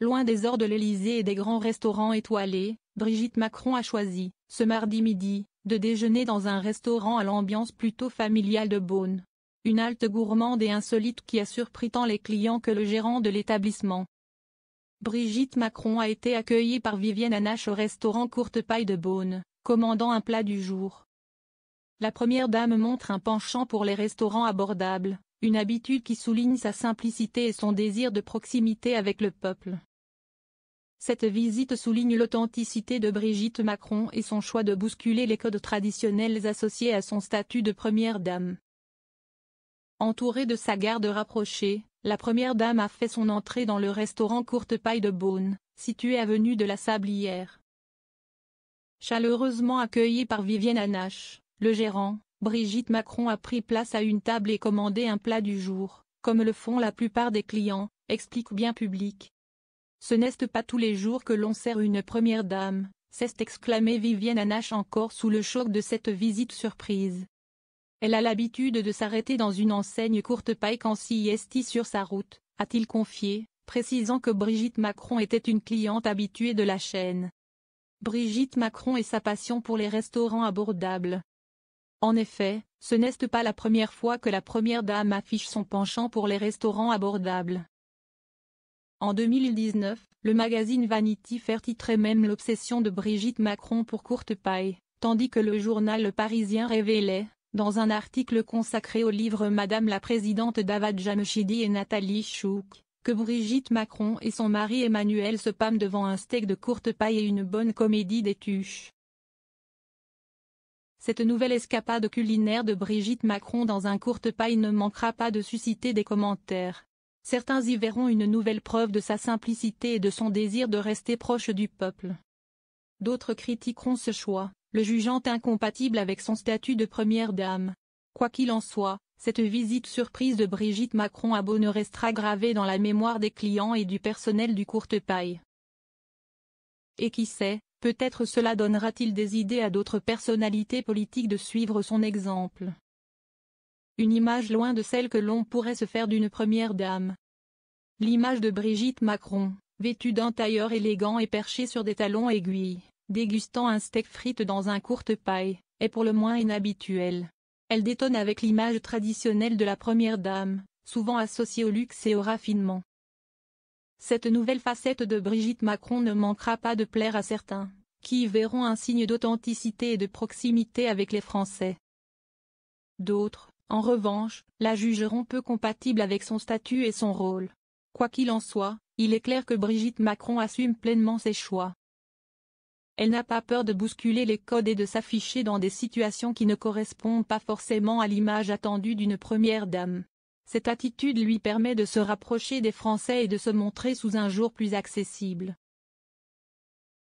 loin des ors de l'Élysée et des grands restaurants étoilés, Brigitte Macron a choisi, ce mardi midi, de déjeuner dans un restaurant à l'ambiance plutôt familiale de Beaune. Une halte gourmande et insolite qui a surpris tant les clients que le gérant de l'établissement. Brigitte Macron a été accueillie par Vivienne Anache au restaurant Courte Paille de Beaune, commandant un plat du jour. La première dame montre un penchant pour les restaurants abordables, une habitude qui souligne sa simplicité et son désir de proximité avec le peuple. Cette visite souligne l'authenticité de Brigitte Macron et son choix de bousculer les codes traditionnels associés à son statut de première dame. Entourée de sa garde rapprochée, la première dame a fait son entrée dans le restaurant Courte Paille de Beaune, situé avenue de la Sablière. Chaleureusement accueillie par Vivienne Anache, le gérant, Brigitte Macron a pris place à une table et commandé un plat du jour, comme le font la plupart des clients, explique Bien Public. Ce n'est pas tous les jours que l'on sert une première dame, s'est exclamée Vivienne Anache encore sous le choc de cette visite surprise. Elle a l'habitude de s'arrêter dans une enseigne Courte Paille quand s'y est sur sa route, a-t-il confié, précisant que Brigitte Macron était une cliente habituée de la chaîne. Brigitte Macron et sa passion pour les restaurants abordables. En effet, ce n'est pas la première fois que la première dame affiche son penchant pour les restaurants abordables. En 2019, le magazine Vanity Fair titrait même l'obsession de Brigitte Macron pour Courte Paille, tandis que le journal Le Parisien révélait, dans un article consacré au livre Madame la Présidente d'Avad Jamshidi et Nathalie Chouk, que Brigitte Macron et son mari Emmanuel se pâment devant un steak de Courte Paille et une bonne comédie des tuches. Cette nouvelle escapade culinaire de Brigitte Macron dans un Courte Paille ne manquera pas de susciter des commentaires. Certains y verront une nouvelle preuve de sa simplicité et de son désir de rester proche du peuple. D'autres critiqueront ce choix, le jugeant incompatible avec son statut de première dame. Quoi qu'il en soit, cette visite surprise de Brigitte Macron à Beaune restera gravée dans la mémoire des clients et du personnel du Courte Paille. Et qui sait, peut-être cela donnera-t-il des idées à d'autres personnalités politiques de suivre son exemple. Une image loin de celle que l'on pourrait se faire d'une première dame. L'image de Brigitte Macron, vêtue d'un tailleur élégant et perchée sur des talons aiguilles, dégustant un steak frites dans un Courte Paille, est pour le moins inhabituelle. Elle détonne avec l'image traditionnelle de la première dame, souvent associée au luxe et au raffinement. Cette nouvelle facette de Brigitte Macron ne manquera pas de plaire à certains, qui y verront un signe d'authenticité et de proximité avec les Français. D'autres, en revanche, la jugeront peu compatible avec son statut et son rôle. Quoi qu'il en soit, il est clair que Brigitte Macron assume pleinement ses choix. Elle n'a pas peur de bousculer les codes et de s'afficher dans des situations qui ne correspondent pas forcément à l'image attendue d'une première dame. Cette attitude lui permet de se rapprocher des Français et de se montrer sous un jour plus accessible.